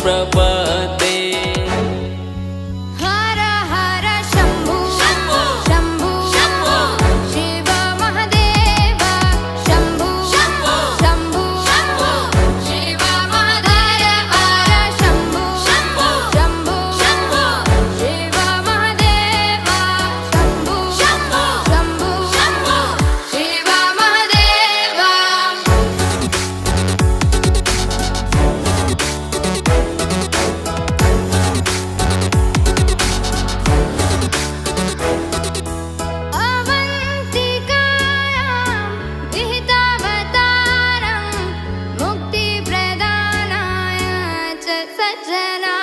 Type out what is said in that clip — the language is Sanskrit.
प्रपद्ये। हर हर शम्भु शम्भु शम्भु शम्भु शिव महादेव शम्भु शम्भु शम्भु शम्भु शिव महादेव हर शम्भु शम्भु शम्भु शम्भु शिव महादेव शम्भु शम्भु शम्भु शम्भु शिव महादेव। अवन्तिकायां विहितावतारं मुक्तिप्रदानाय च सज्जना